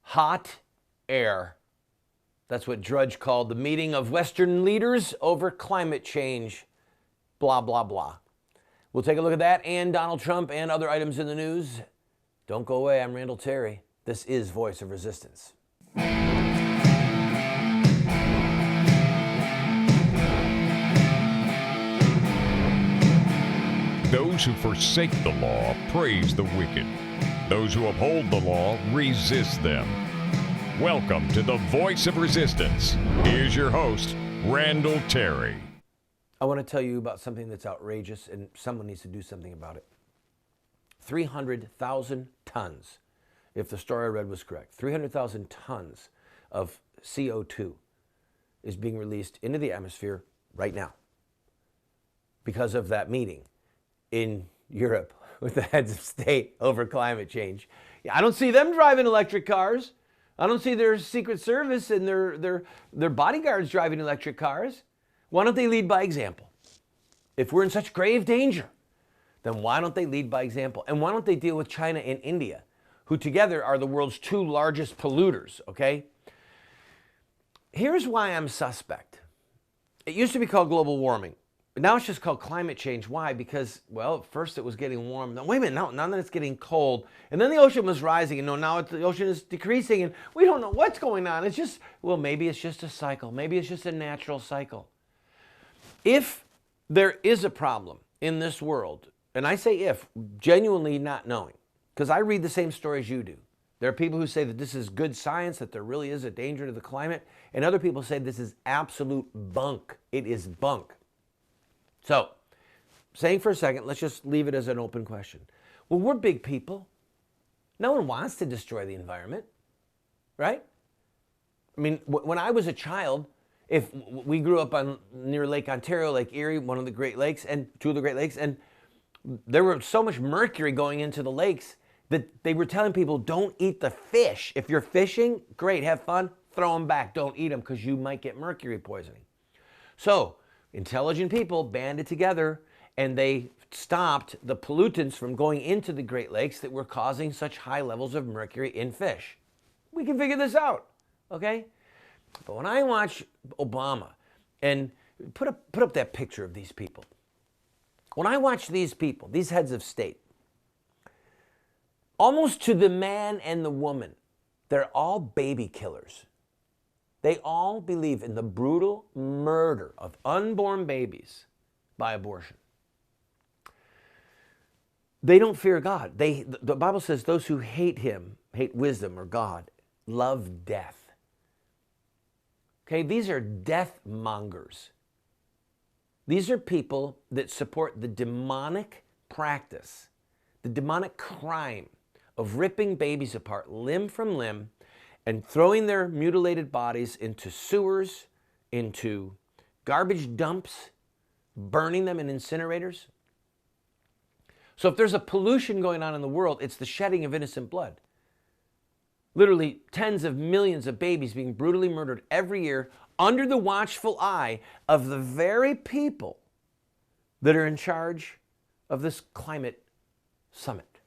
hot air. That's what Drudge called the meeting of Western leaders over climate change. Blah, blah, blah. We'll take a look at that and Donald Trump and other items in the news. Don't go away. I'm Randall Terry. This is Voice of Resistance. Those who forsake the law praise the wicked. Those who uphold the law resist them. Welcome to the Voice of Resistance. Here's your host, Randall Terry. I want to tell you about something that's outrageous, and someone needs to do something about it. 300,000 tons, if the story I read was correct, 300,000 tons of CO2 is being released into the atmosphere right now because of that meeting in Europe with the heads of state over climate change. I don't see them driving electric cars. I don't see their Secret Service and their bodyguards driving electric cars. Why don't they lead by example? If we're in such grave danger, then why don't they lead by example? And why don't they deal with China and India, who together are the world's two largest polluters, okay? Here's why I'm suspect. It used to be called global warming, but now it's just called climate change. Why? Because, well, at first it was getting warm. Now, wait a minute, now that it's getting cold, and then the ocean was rising, and now the ocean is decreasing, and we don't know what's going on. It's just, well, maybe it's just a cycle. Maybe it's just a natural cycle. If there is a problem in this world, and I say if, genuinely not knowing, because I read the same stories you do. There are people who say that this is good science, that there really is a danger to the climate, and other people say this is absolute bunk. It is bunk. So, saying for a second, let's just leave it as an open question. Well, we're big people. No one wants to destroy the environment, right? I mean, when I was a child, if we grew up near Lake Ontario, Lake Erie, one of the Great Lakes, and two of the Great Lakes, and there was so much mercury going into the lakes that they were telling people, don't eat the fish. If you're fishing, great, have fun, throw them back. Don't eat them because you might get mercury poisoning. So, intelligent people banded together and they stopped the pollutants from going into the Great Lakes that were causing such high levels of mercury in fish. We can figure this out, okay? But when I watch Obama, and put up that picture of these people. When I watch these people, these heads of state, almost to the man and the woman, they're all baby killers. They all believe in the brutal murder of unborn babies by abortion. They don't fear God. The Bible says those who hate him, hate wisdom or God, love death. Okay, these are death mongers. These are people that support the demonic practice, the demonic crime of ripping babies apart limb from limb and throwing their mutilated bodies into sewers, into garbage dumps, burning them in incinerators. So if there's a pollution going on in the world, it's the shedding of innocent blood. Literally tens of millions of babies being brutally murdered every year under the watchful eye of the very people that are in charge of this climate summit.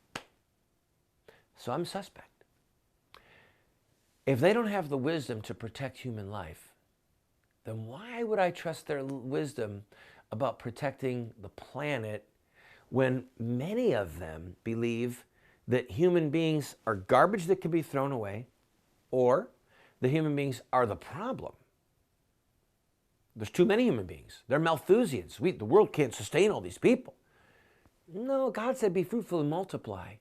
So I'm suspect. If they don't have the wisdom to protect human life, then why would I trust their wisdom about protecting the planet when many of them believe that human beings are garbage that can be thrown away, or the human beings are the problem? There's too many human beings. They're Malthusians. The world can't sustain all these people. No, God said be fruitful and multiply.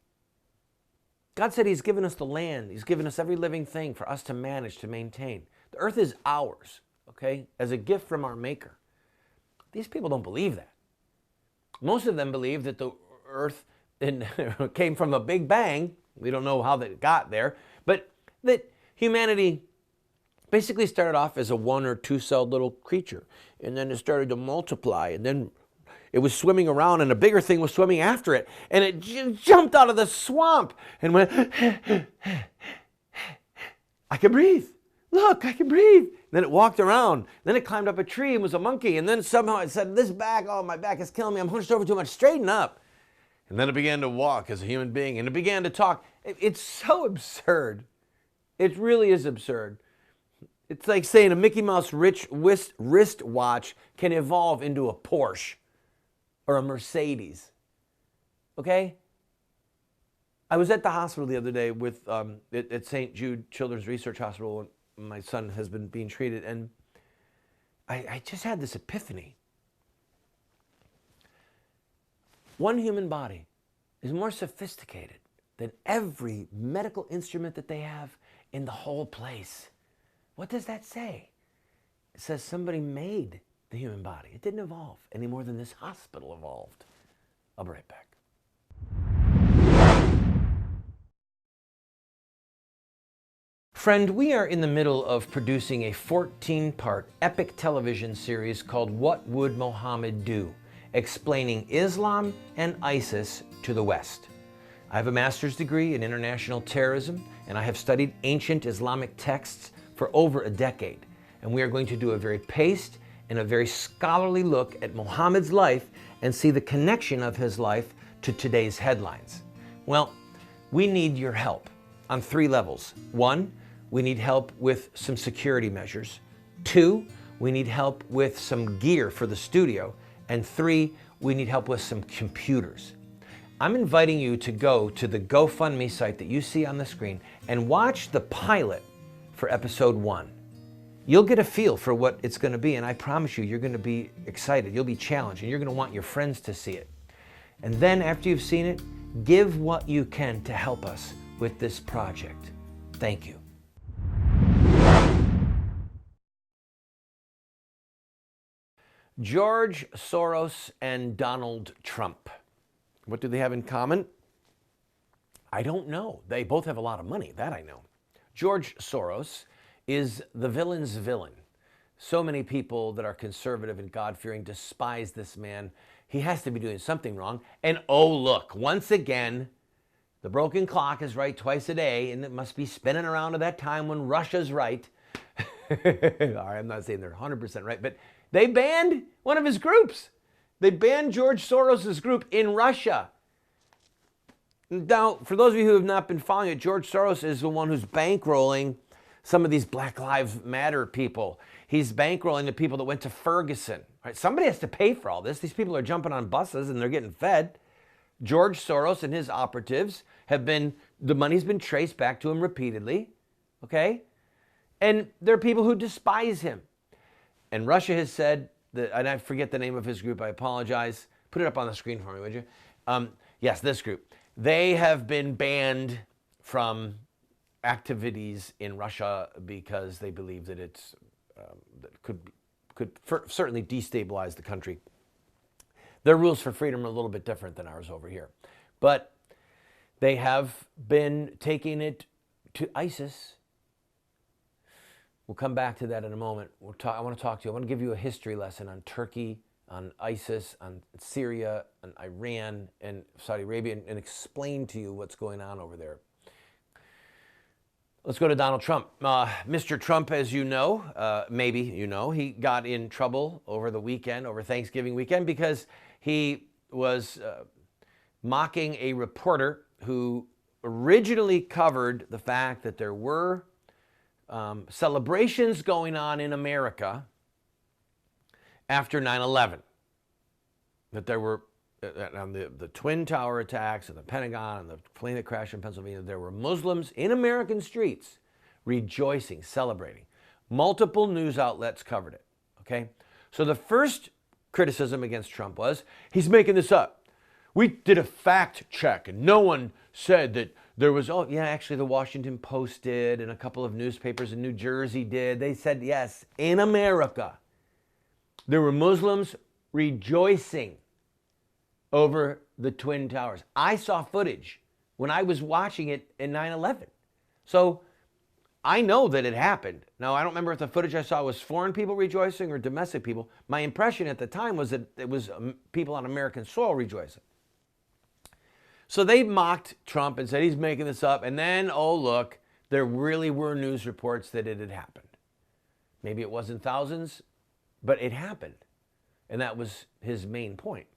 God said he's given us the land. He's given us every living thing for us to manage, to maintain. The earth is ours, okay, as a gift from our Maker. These people don't believe that. Most of them believe that the earth came from a big bang. We don't know how that got there, but that humanity basically started off as a one or two celled little creature, and then it started to multiply, and then it was swimming around, and a bigger thing was swimming after it, and it jumped out of the swamp and went, I can breathe. Look, I can breathe. Then it walked around. Then it climbed up a tree and was a monkey. And then somehow it said, this back, oh, my back is killing me. I'm hunched over too much. Straighten up. And then it began to walk as a human being, and it began to talk. It's so absurd. It really is absurd. It's like saying a Mickey Mouse wristwatch can evolve into a Porsche or a Mercedes. Okay? I was at the hospital the other day with at St. Jude Children's Research Hospital. My son has been being treated, and I just had this epiphany. One human body is more sophisticated than every medical instrument that they have in the whole place. What does that say? It says somebody made the human body. It didn't evolve any more than this hospital evolved. I'll be right back. Friend, we are in the middle of producing a 14-part epic television series called What Would Mohammed Do?, explaining Islam and ISIS to the West. I have a master's degree in international terrorism, and I have studied ancient Islamic texts for over a decade. And we are going to do a very paced and a very scholarly look at Muhammad's life and see the connection of his life to today's headlines. Well, we need your help on 3 levels. 1, we need help with some security measures. 2, we need help with some gear for the studio. And 3, we need help with some computers. I'm inviting you to go to the GoFundMe site that you see on the screen and watch the pilot for episode 1. You'll get a feel for what it's going to be, and I promise you, you're going to be excited. You'll be challenged, and you're going to want your friends to see it. And then after you've seen it, give what you can to help us with this project. Thank you. George Soros and Donald Trump. What do they have in common? I don't know. They both have a lot of money, that I know. George Soros is the villain's villain. So many people that are conservative and God-fearing despise this man. He has to be doing something wrong. And oh, look, once again, the broken clock is right twice a day, and it must be spinning around to that time when Russia's right. All right, I'm not saying they're 100% right, but they banned one of his groups. They banned George Soros' group in Russia. Now, for those of you who have not been following it, George Soros is the one who's bankrolling some of these Black Lives Matter people. He's bankrolling the people that went to Ferguson. Right? Somebody has to pay for all this. These people are jumping on buses and they're getting fed. George Soros and his operatives the money's been traced back to him repeatedly. Okay? And there are people who despise him. And Russia has said, and I forget the name of his group, I apologize. Put it up on the screen for me, would you? Yes, this group. They have been banned from activities in Russia because they believe that it's that could certainly destabilize the country. Their rules for freedom are a little bit different than ours over here. But they have been taking it to ISIS. We'll come back to that in a moment. I want to talk to you. I want to give you a history lesson on Turkey, on ISIS, on Syria, on Iran, and Saudi Arabia, and explain to you what's going on over there. Let's go to Donald Trump. Mr. Trump, as you know, maybe you know, he got in trouble over the weekend, over Thanksgiving weekend, because he was mocking a reporter who originally covered the fact that there were celebrations going on in America after 9/11. That there were, on the Twin Tower attacks and the Pentagon and the plane that crashed in Pennsylvania, there were Muslims in American streets rejoicing, celebrating. Multiple news outlets covered it, okay? So the first criticism against Trump was, he's making this up. We did a fact check and no one said that there was, oh yeah, actually the Washington Post did and a couple of newspapers in New Jersey did. They said, yes, in America, there were Muslims rejoicing over the Twin Towers. I saw footage when I was watching it in 9/11. So I know that it happened. Now, I don't remember if the footage I saw was foreign people rejoicing or domestic people. My impression at the time was that it was people on American soil rejoicing. So they mocked Trump and said he's making this up. And then, oh, look, there really were news reports that it had happened. Maybe it wasn't thousands, but it happened. And that was his main point.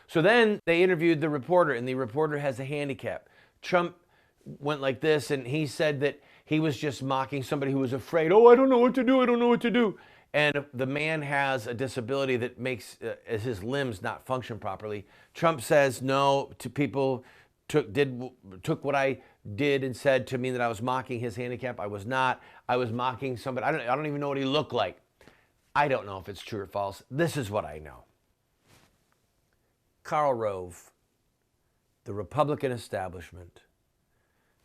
So then they interviewed the reporter, and the reporter has a handicap. Trump went like this, and he said that he was just mocking somebody who was afraid. Oh, I don't know what to do. I don't know what to do. And the man has a disability that makes his limbs not function properly. Trump says no to people, took what I did and said to me that I was mocking his handicap. I was not. I was mocking somebody. I don't even know what he looked like. I don't know if it's true or false. This is what I know. Karl Rove, the Republican establishment,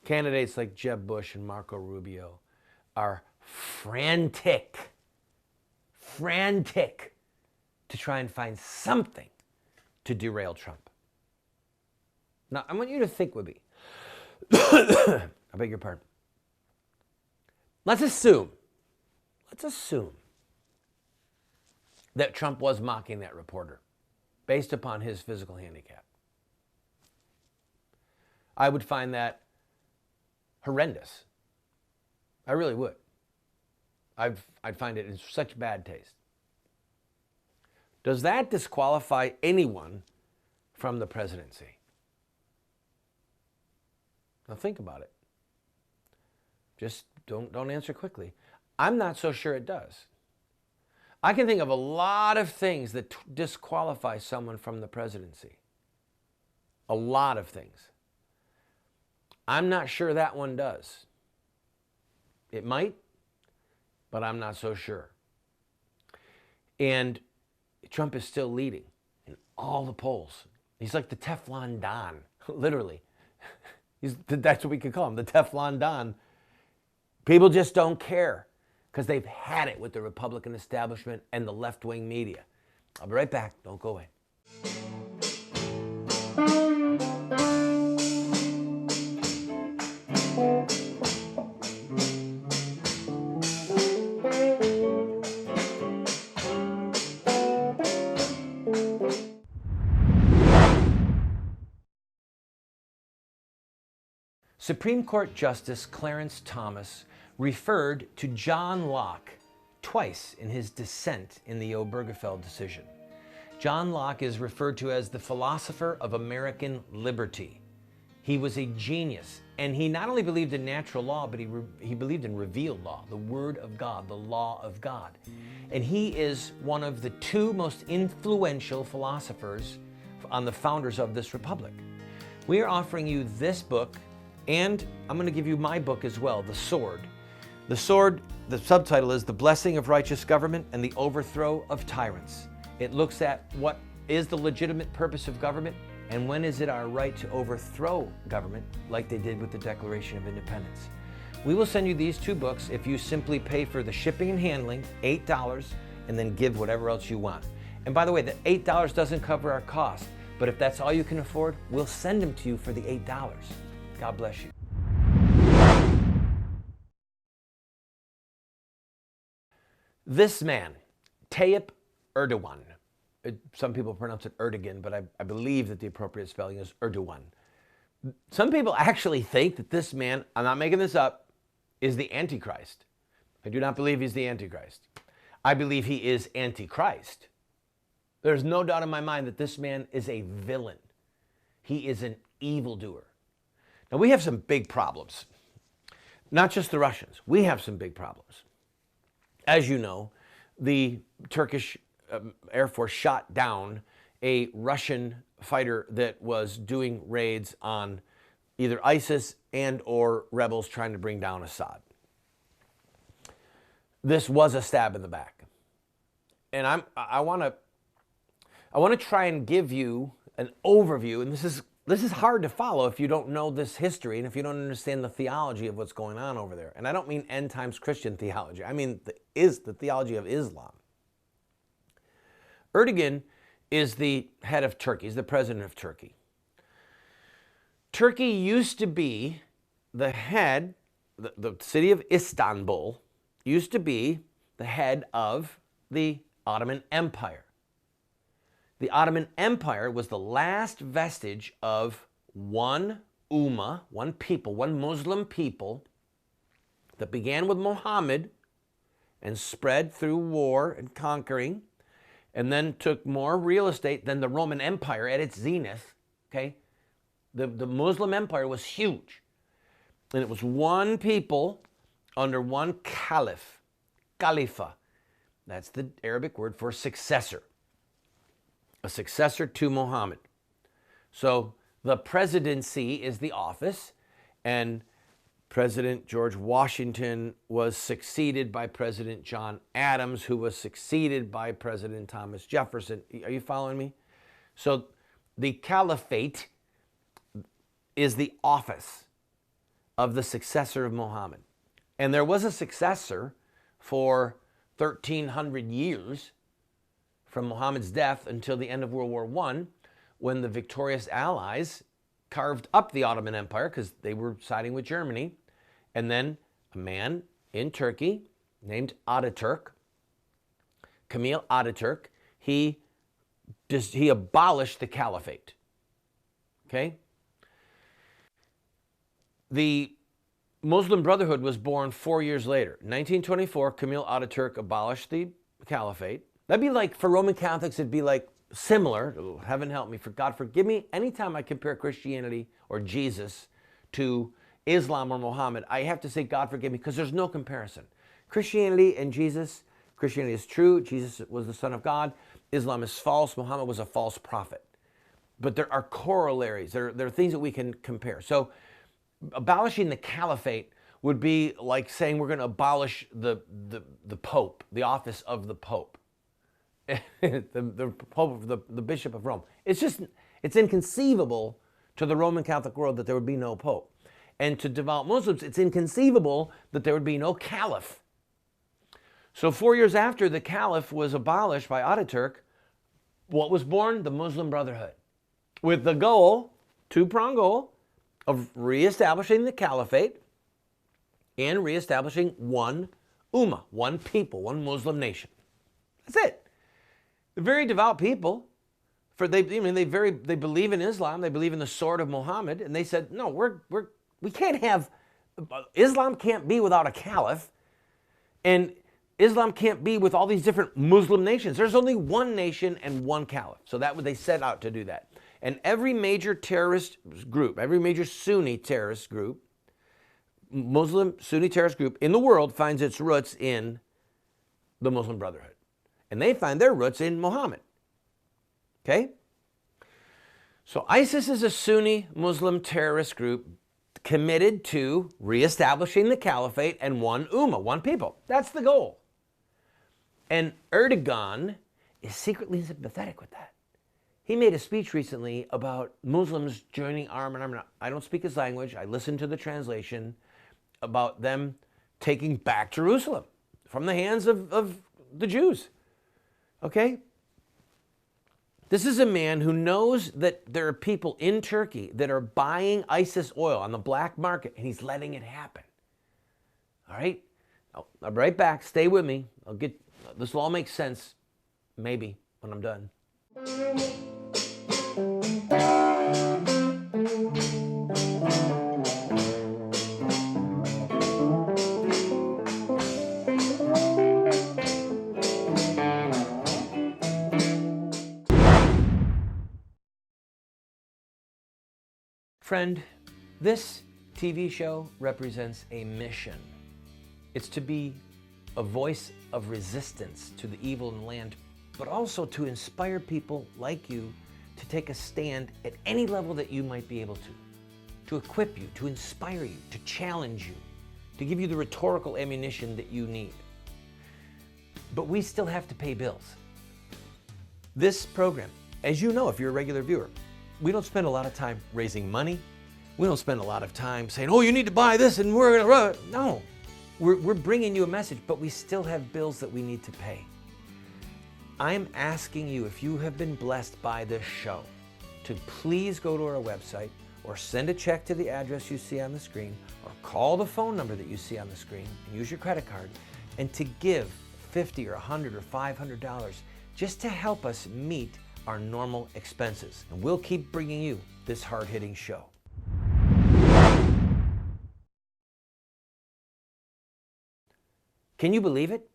candidates like Jeb Bush and Marco Rubio are frantic to try and find something to derail Trump. Now, I want you to think with me. I beg your pardon. Let's assume that Trump was mocking that reporter based upon his physical handicap. I would find that horrendous. I really would. I'd find it in such bad taste. Does that disqualify anyone from the presidency? Now think about it. Just don't answer quickly. I'm not so sure it does. I can think of a lot of things that disqualify someone from the presidency. A lot of things. I'm not sure that one does. It might, but I'm not so sure. And Trump is still leading in all the polls. He's like the Teflon Don, literally. That's what we could call him, the Teflon Don. People just don't care because they've had it with the Republican establishment and the left-wing media. I'll be right back. Don't go away. Supreme Court Justice Clarence Thomas referred to John Locke twice in his dissent in the Obergefell decision. John Locke is referred to as the philosopher of American liberty. He was a genius, and he not only believed in natural law, but he believed in revealed law, the Word of God, the law of God. And he is one of the two most influential philosophers on the founders of this republic. We are offering you this book, and I'm going to give you my book as well, The Sword. The Sword, the subtitle is The Blessing of Righteous Government and the Overthrow of Tyrants. It looks at what is the legitimate purpose of government and when is it our right to overthrow government like they did with the Declaration of Independence. We will send you these two books if you simply pay for the shipping and handling, $8, and then give whatever else you want. And by the way, the $8 doesn't cover our cost, but if that's all you can afford, we'll send them to you for the $8. God bless you. This man, Tayyip Erdogan, some people pronounce it Erdogan, but I believe that the appropriate spelling is Erdogan. Some people actually think that this man, I'm not making this up, is the Antichrist. I do not believe he's the Antichrist. I believe he is Antichrist. There's no doubt in my mind that this man is a villain. He is an evildoer. Now, we have some big problems. Not just the Russians. We have some big problems. As you know, the Turkish Air Force shot down a Russian fighter that was doing raids on either ISIS and or rebels trying to bring down Assad. This was a stab in the back. And I want to try and give you an overview, and this is hard to follow if you don't know this history and if you don't understand the theology of what's going on over there. And I don't mean end times Christian theology. I mean the theology of Islam. Erdogan is the head of Turkey. He's the president of Turkey. Turkey used to be the head, the city of Istanbul used to be the head of the Ottoman Empire. The Ottoman Empire was the last vestige of one ummah, one people, one Muslim people that began with Muhammad and spread through war and conquering and then took more real estate than the Roman Empire at its zenith, okay? The Muslim Empire was huge. And it was one people under one caliph, Khalifa. That's the Arabic word for successor. A successor to Muhammad. So the presidency is the office, and President George Washington was succeeded by President John Adams, who was succeeded by President Thomas Jefferson. Are you following me? So the caliphate is the office of the successor of Muhammad. And there was a successor for 1,300 years from Muhammad's death until the end of World War I, when the victorious Allies carved up the Ottoman Empire because they were siding with Germany. And then a man in Turkey named Ataturk, Kemal Ataturk, he abolished the caliphate. Okay? The Muslim Brotherhood was born 4 years later. 1924, Kemal Ataturk abolished the caliphate. That'd be like, for Roman Catholics, it'd be like similar. Oh, heaven help me, for God forgive me. Anytime I compare Christianity or Jesus to Islam or Muhammad, I have to say God forgive me, because there's no comparison. Christianity and Jesus, Christianity is true. Jesus was the Son of God. Islam is false. Muhammad was a false prophet. But there are corollaries. There are things that we can compare. So abolishing the caliphate would be like saying we're going to abolish the Pope, the office of the Pope, the Pope, the Bishop of Rome. It's inconceivable to the Roman Catholic world that there would be no Pope. And to devout Muslims, it's inconceivable that there would be no caliph. So 4 years after the caliph was abolished by Ataturk, what was born? The Muslim Brotherhood. With the goal, two-pronged goal, of reestablishing the caliphate and reestablishing one ummah, one people, one Muslim nation. That's it. They're very devout people. They believe in Islam. They believe in the sword of Muhammad, and they said, no, we can't have, Islam can't be without a caliph, and Islam can't be with all these different Muslim nations. There's only one nation and one caliph. So they set out to do that. And every major terrorist group, every major Sunni terrorist group, Muslim Sunni terrorist group in the world finds its roots in the Muslim Brotherhood. And they find their roots in Muhammad. Okay? So ISIS is a Sunni Muslim terrorist group committed to reestablishing the caliphate and one ummah, one people. That's the goal. And Erdogan is secretly sympathetic with that. He made a speech recently about Muslims joining arm in arm. I don't speak his language. I listened to the translation about them taking back Jerusalem from the hands of the Jews. Okay? This is a man who knows that there are people in Turkey that are buying ISIS oil on the black market, and he's letting it happen. All right? I'll be right back. Stay with me. This will all make sense, maybe, when I'm done. Friend, this TV show represents a mission. It's to be a voice of resistance to the evil in the land, but also to inspire people like you to take a stand at any level that you might be able to equip you, to inspire you, to challenge you, to give you the rhetorical ammunition that you need. But we still have to pay bills. This program, as you know if you're a regular viewer, we don't spend a lot of time raising money. We don't spend a lot of time saying, oh, you need to buy this and we're going to run. No, we're bringing you a message, but we still have bills that we need to pay. I'm asking you, if you have been blessed by this show, to please go to our website or send a check to the address you see on the screen or call the phone number that you see on the screen and use your credit card, and to give $50 or $100 or $500 just to help us meet our normal expenses. And we'll keep bringing you this hard-hitting show. Can you believe it?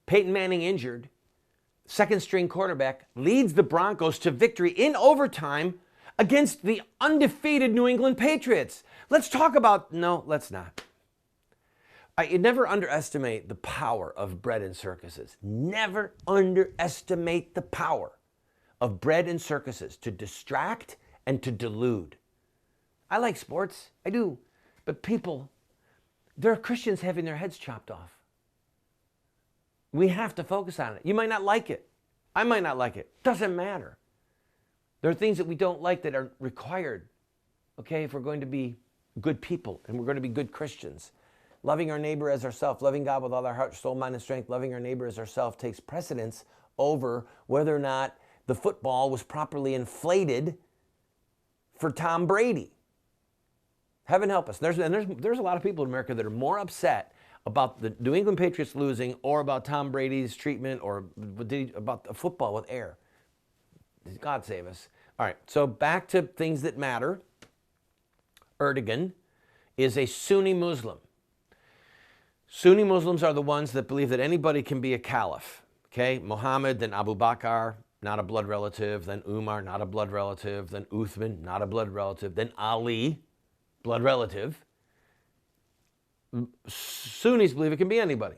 Peyton Manning injured. Second-string quarterback leads the Broncos to victory in overtime against the undefeated New England Patriots. Let's talk about... No, let's not. You never underestimate the power of bread and circuses. Never underestimate the power of bread and circuses to distract and to delude. I like sports, I do, but people, there are Christians having their heads chopped off. We have to focus on it. You might not like it. I might not like it. Doesn't matter. There are things that we don't like that are required, okay, if we're going to be good people and we're going to be good Christians. Loving our neighbor as ourselves, loving God with all our heart, soul, mind, and strength, loving our neighbor as ourselves takes precedence over whether or not the football was properly inflated for Tom Brady. Heaven help us. There's a lot of people in America that are more upset about the New England Patriots losing or about Tom Brady's treatment or about the football with air. God save us. All right, so back to things that matter. Erdogan is a Sunni Muslim. Sunni Muslims are the ones that believe that anybody can be a caliph. Okay, Muhammad, then Abu Bakr, not a blood relative, then Umar, not a blood relative, then Uthman, not a blood relative, then Ali, blood relative. Sunnis believe it can be anybody.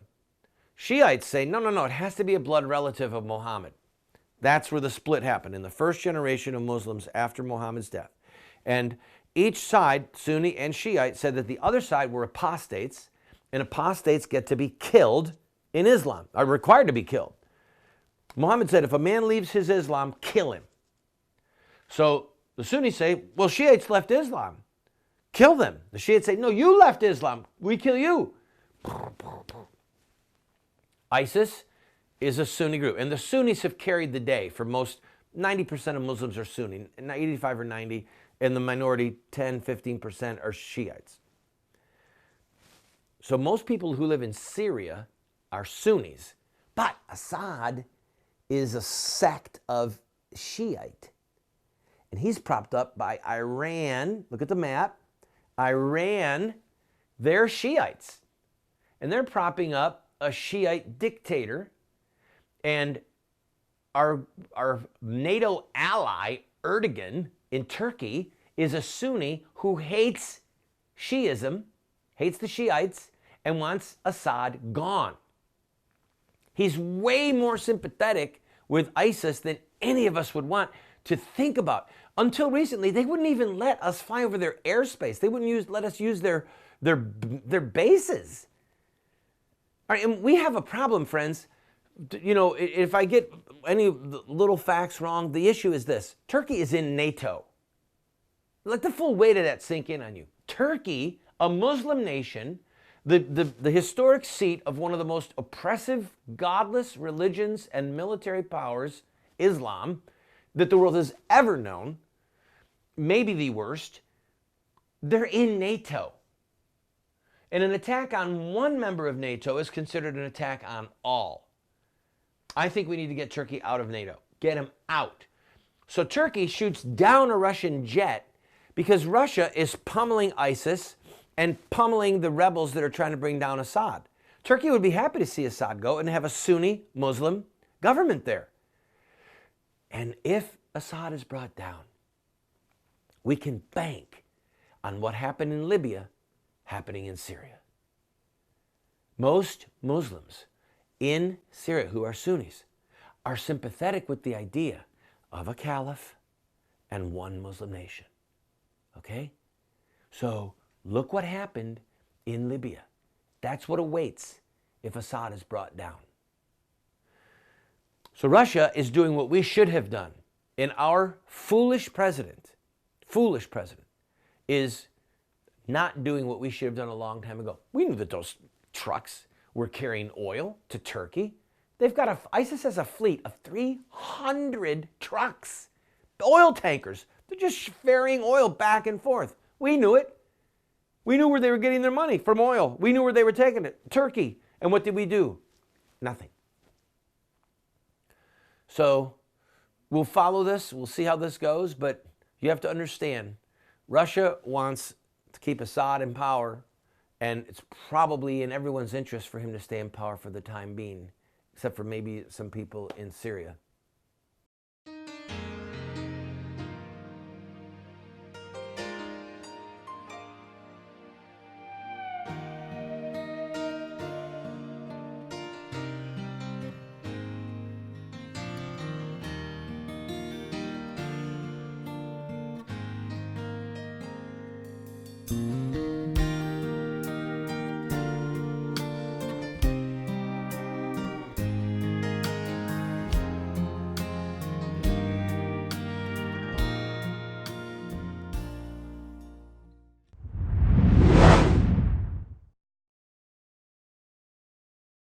Shiites say, no, it has to be a blood relative of Muhammad. That's where the split happened in the first generation of Muslims after Muhammad's death. And each side, Sunni and Shiite, said that the other side were apostates, and apostates get to be killed in Islam, are required to be killed. Muhammad said, if a man leaves his Islam, kill him. So the Sunnis say, well, Shiites left Islam. Kill them. The Shiites say, no, you left Islam. We kill you. ISIS is a Sunni group. And the Sunnis have carried the day for most, 90% of Muslims are Sunni, 85 or 90, and the minority, 10, 15% are Shiites. So most people who live in Syria are Sunnis. But Assad is a sect of Shiite. And he's propped up by Iran. Look at the map. Iran, they're Shiites. And they're propping up a Shiite dictator. And our NATO ally, Erdogan, in Turkey, is a Sunni who hates Shiism, hates the Shiites, and wants Assad gone. He's way more sympathetic with ISIS than any of us would want to think about. Until recently, they wouldn't even let us fly over their airspace. They wouldn't let us use their bases. All right, and we have a problem, friends. You know, if I get any little facts wrong, the issue is this. Turkey is in NATO. Let the full weight of that sink in on you. Turkey, a Muslim nation, the historic seat of one of the most oppressive, godless religions and military powers, Islam, that the world has ever known, maybe the worst, they're in NATO. And an attack on one member of NATO is considered an attack on all. I think we need to get Turkey out of NATO. Get him out. So Turkey shoots down a Russian jet because Russia is pummeling ISIS and pummeling the rebels that are trying to bring down Assad. Turkey would be happy to see Assad go and have a Sunni Muslim government there. And if Assad is brought down, we can bank on what happened in Libya happening in Syria. Most Muslims in Syria who are Sunnis are sympathetic with the idea of a caliph and one Muslim nation. Okay? So look what happened in Libya. That's what awaits if Assad is brought down. So Russia is doing what we should have done. And our foolish president is not doing what we should have done a long time ago. We knew that those trucks were carrying oil to Turkey. ISIS has a fleet of 300 trucks, oil tankers. They're just ferrying oil back and forth. We knew it. We knew where they were getting their money from oil. We knew where they were taking it, Turkey. And what did we do? Nothing. So we'll follow this. We'll see how this goes. But you have to understand, Russia wants to keep Assad in power, and it's probably in everyone's interest for him to stay in power for the time being, except for maybe some people in Syria.